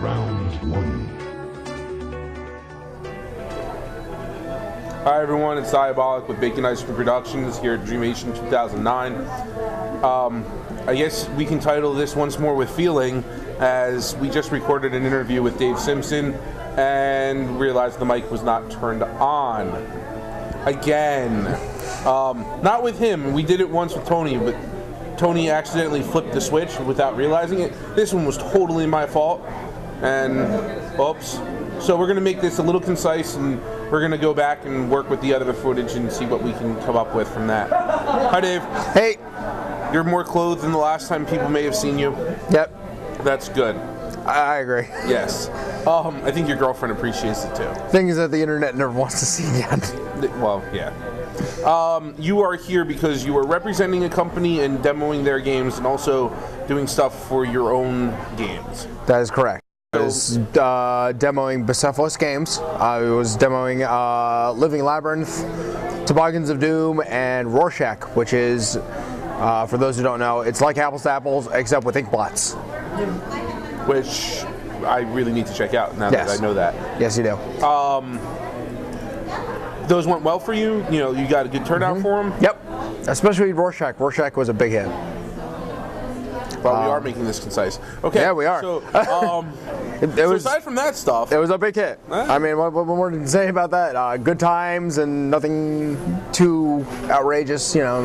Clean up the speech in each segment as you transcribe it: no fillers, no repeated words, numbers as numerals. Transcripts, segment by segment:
Round 1. Hi everyone, it's Diabolic with Bacon Ice Cream Productions here at Dreamation 2009. I guess we can title this Once More with Feeling, as we just recorded an interview with Dave Simpson and realized the mic was not turned on. Again. Not with him. We did it once with Tony, but Tony accidentally flipped the switch without realizing it. This one was totally my fault. And, oops. So we're going to make this a little concise, and we're going to go back and work with the other footage and see what we can come up with from that. Hi, Dave. Hey. You're more clothed than the last time people may have seen you. Yep. That's good. I agree. Yes. I think your girlfriend appreciates it, too. Thing is that the internet never wants to see yet. Well, yeah. You are here because you are representing a company and demoing their games and also doing stuff for your own games. That is correct. I was demoing Bucephalus Games. I was demoing Living Labyrinth, Toboggans of Doom, and Rorschach, which is, for those who don't know, it's like Apples to Apples except with inkblots. Which I really need to check out now that I know that. Yes, you do. Those went well for you? You know, you got a good turnout for them? Yep. Especially Rorschach. Rorschach was a big hit. Well, we are making this concise. Okay. Yeah, we are. So, so aside from that stuff, it was a big hit. I mean, what more to say about that? Good times and nothing too outrageous, you know.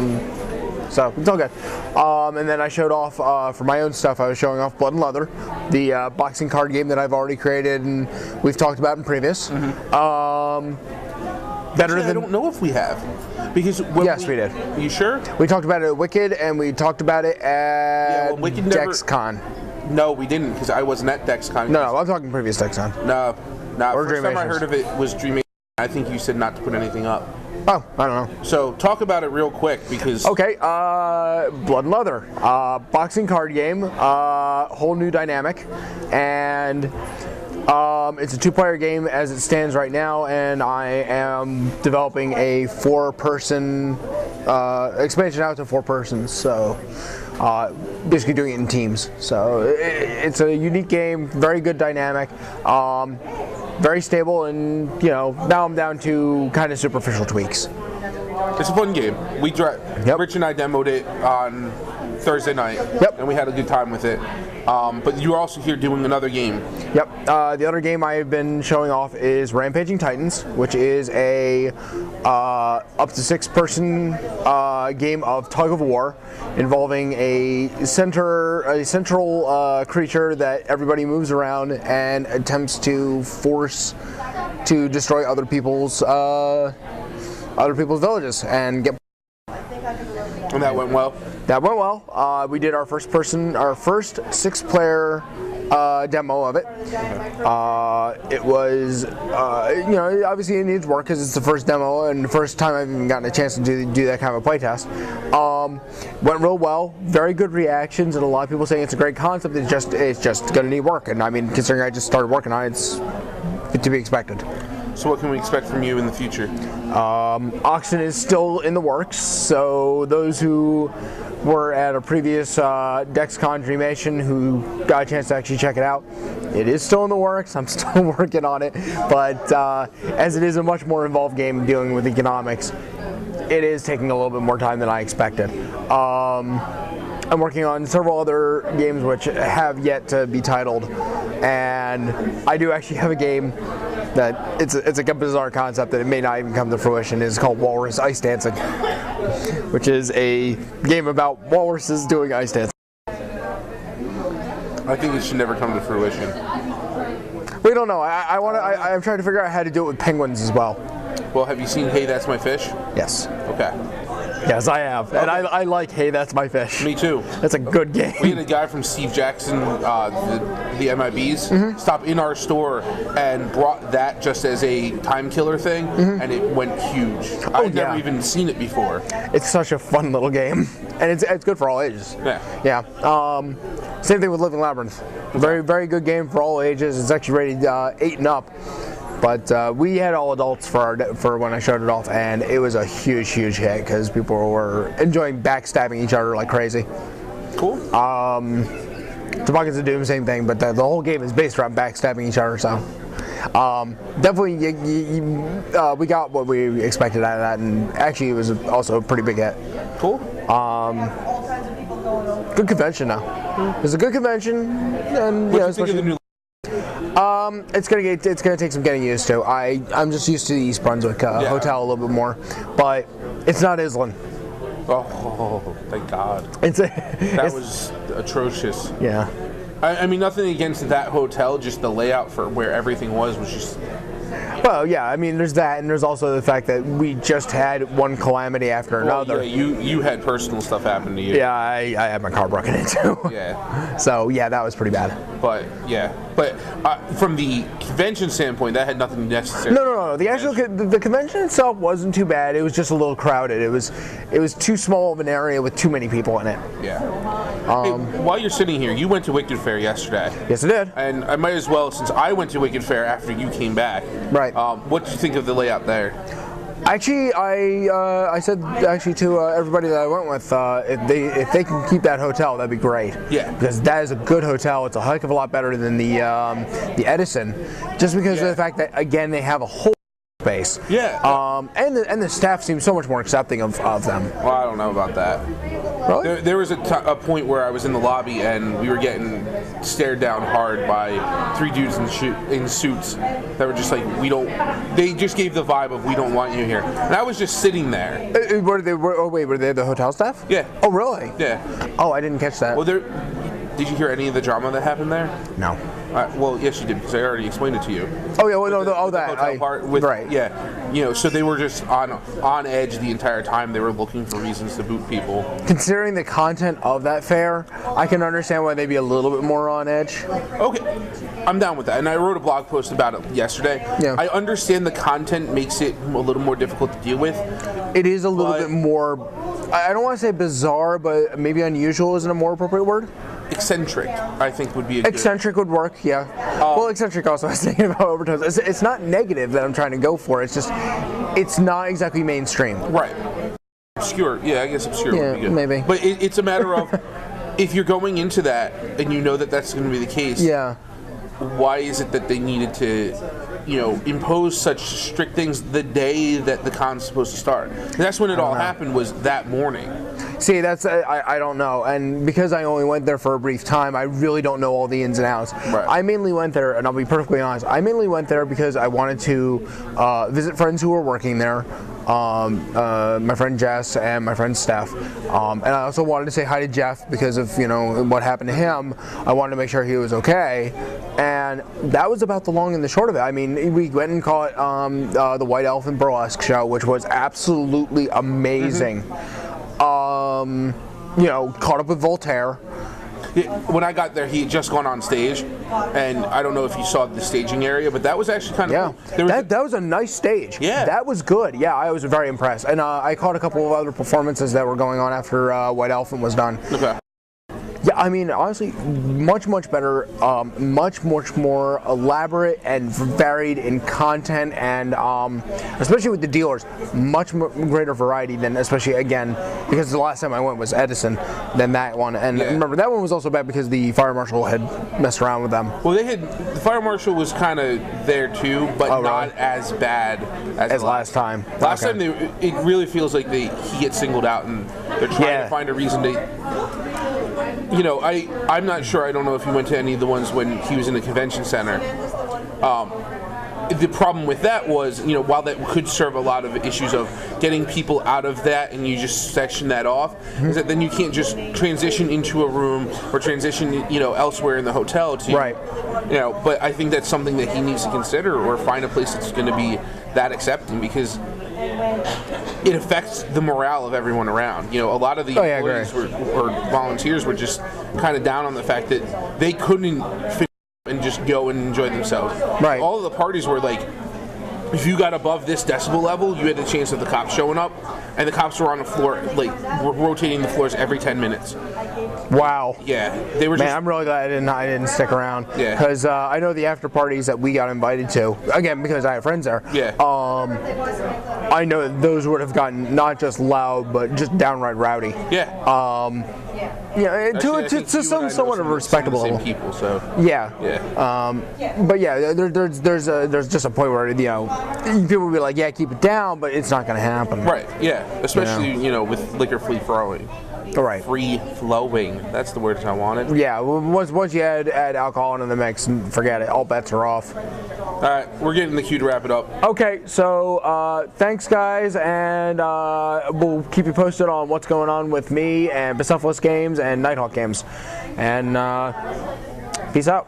So it's all good. And then I showed off for my own stuff. I was showing off Blood and Leather, the boxing card game that I've already created and we've talked about in previous. Actually, I don't know if we have. Because yes, we did. You sure? We talked about it at Wicked, and we talked about it at DexCon. No, we didn't, because I wasn't at DexCon. No, I'm talking previous DexCon. No. Or First time I heard of it was Dreamation. I think you said not to put anything up. Oh, I don't know. So talk about it real quick, because... Okay, Blood and Leather. Boxing card game, whole new dynamic, and... it's a two-player game as it stands right now, and I am developing a four-person expansion out to 4 persons. So basically doing it in teams. So it's a unique game, very good dynamic, very stable, and you know now I'm down to kind of superficial tweaks. It's a fun game. Rich and I demoed it on Thursday night, and we had a good time with it. But you're also here doing another game. Yep. The other game I have been showing off is Rampaging Titans, which is a up to 6-person game of tug of war involving a central creature that everybody moves around and attempts to force to destroy other people's villages and get. And that went well? That went well. We did our first 6-player demo of it. It was, you know, obviously it needs work because it's the first demo and the first time I've even gotten a chance to do that kind of a playtest. Went real well. Very good reactions, and a lot of people saying it's a great concept. It's just going to need work. And I mean, considering I just started working on it, it's to be expected. So what can we expect from you in the future? Auction is still in the works, so those who were at a previous DexCon Dreamation who got a chance to actually check it out, it is still in the works. I'm still working on it, but as it is a much more involved game dealing with economics, it is taking a little bit more time than I expected. I'm working on several other games which have yet to be titled, and I do actually have a game that it's like a bizarre concept that it may not even come to fruition. It's called Walrus Ice Dancing, which is a game about walruses doing ice dancing. I think it should never come to fruition. We don't know. I'm trying to figure out how to do it with penguins as well. Well, have you seen Hey, That's My Fish? Yes. Okay. Yes, I have. And I like Hey, That's My Fish. Me too. That's a good game. We had a guy from Steve Jackson, the MIBs, stop in our store and brought that just as a time killer thing, and it went huge. I'd never even seen it before. It's such a fun little game, and it's good for all ages. Yeah. Yeah. Same thing with Living Labyrinth. Very, very good game for all ages. It's actually rated 8 and up. But we had all adults for when I showed it off, and it was a huge hit because people were enjoying backstabbing each other like crazy. Cool. Toboggan's of Doom, same thing, but the whole game is based around backstabbing each other, so. Definitely, we got what we expected out of that, and actually it was also a pretty big hit. Cool. Good convention now. It was a good convention, and What do you think of the new? it's gonna take some getting used to. I'm just used to the East Brunswick hotel a little bit more, but it's not Island. Oh, thank God. That was atrocious. Yeah. I mean, nothing against that hotel, just the layout for where everything was just... Well, yeah, I mean, there's that, and there's also the fact that we just had one calamity after another. Yeah, you had personal stuff happen to you. Yeah, I had my car broken into. Yeah. So, yeah, that was pretty bad. But from the convention standpoint, that had nothing necessary. No. The convention itself wasn't too bad. It was just a little crowded. It was too small of an area with too many people in it. Yeah. Hey, while you're sitting here, you went to Wicked Fair yesterday. Yes, I did. And I might as well, since I went to Wicked Fair after you came back. Right. What did you think of the layout there? Actually, I said to everybody that I went with, if they can keep that hotel, that'd be great. Yeah. Because that is a good hotel. It's a heck of a lot better than the Edison, just because of the fact that again they have a whole space. Yeah. And the staff seems so much more accepting of them. Well, I don't know about that. Really? There was a point where I was in the lobby and we were getting stared down hard by three dudes in suits that were just like, they just gave the vibe of, we don't want you here. And I was just sitting there. Were they the hotel staff? Yeah. Oh, really? Yeah. Oh, I didn't catch that. Well, did you hear any of the drama that happened there? No. Well, yes, you did, because I already explained it to you. Oh yeah, well, that hotel part with, right. Yeah, so they were just on edge the entire time. They were looking for reasons to boot people. Considering the content of that fair, I can understand why they'd be a little bit more on edge. Okay, I'm down with that, and I wrote a blog post about it yesterday. Yeah. I understand the content makes it a little more difficult to deal with. It is a little bit more. I don't want to say bizarre, but maybe unusual isn't a more appropriate word. Eccentric, I think, would be a eccentric would work, yeah. Well, eccentric also I was thinking about overtones. It's not negative that I'm trying to go for. It's just, it's not exactly mainstream. Right. Obscure. Yeah, I guess obscure would be good. Maybe. But it's a matter of, if you're going into that and you know that that's going to be the case. Yeah. Why is it that they needed to, impose such strict things the day that the con's supposed to start? And that's when it all happened, was that morning. See, that's I don't know, and because I only went there for a brief time, I really don't know all the ins and outs. Right. I mainly went there, and I'll be perfectly honest, I mainly went there because I wanted to visit friends who were working there, my friend Jess and my friend Steph, and I also wanted to say hi to Jeff because of what happened to him. I wanted to make sure he was okay, and that was about the long and the short of it. I mean, we went and caught the White Elephant Burlesque show, which was absolutely amazing. Caught up with Voltaire. When I got there, he had just gone on stage, and I don't know if you saw the staging area, but that was actually kind of cool. That was a nice stage. Yeah. That was good. Yeah, I was very impressed. And I caught a couple of other performances that were going on after White Elephant was done. Okay. Yeah, I mean, honestly, much better, much more elaborate and varied in content, and especially with the dealers, much greater variety than, especially again, because the last time I went was Edison, than that one. And remember, that one was also bad because the fire marshal had messed around with them. Well, the fire marshal was kind of there too, but not as bad as last time. Last time, it really feels like he gets singled out, and they're trying to find a reason to. I'm not sure. I don't know if you went to any of the ones when he was in the convention center. The problem with that was, while that could serve a lot of issues of getting people out of that, and you just section that off, is that then you can't just transition into a room or transition, elsewhere in the hotel to, right. But I think that's something that he needs to consider, or find a place that's going to be that accepting, because it affects the morale of everyone around. A lot of the employees or volunteers were just kind of down on the fact that they couldn't fit and just go and enjoy themselves. Right. All of the parties were like, if you got above this decibel level, you had the chance of the cops showing up, and the cops were on the floor, like, rotating the floors every 10 minutes. Wow. Yeah, they were Man, just. I'm really glad I didn't stick around. Yeah. Because I know the after parties that we got invited to, again, because I have friends there. Yeah. I know those would have gotten not just loud, but just downright rowdy. Yeah. Yeah, Actually, I think to you and I know somewhat of a respectable some of level. the same people, so. Yeah. Yeah. But yeah, there's just a point where people will be like, yeah, keep it down, but it's not going to happen. Right. Yeah. Especially with liquor free flowing. All right. Free flowing. That's the words I wanted. Yeah. Once you add alcohol into the mix, forget it. All bets are off. All right, we're getting the cue to wrap it up. Okay, so thanks guys, and we'll keep you posted on what's going on with me and Bucephalus Games and Nighthawk Games. And peace out.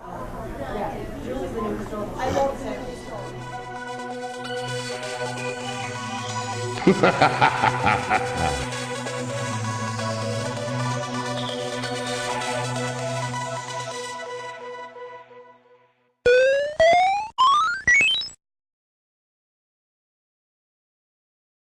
Ha ha ha ha ha.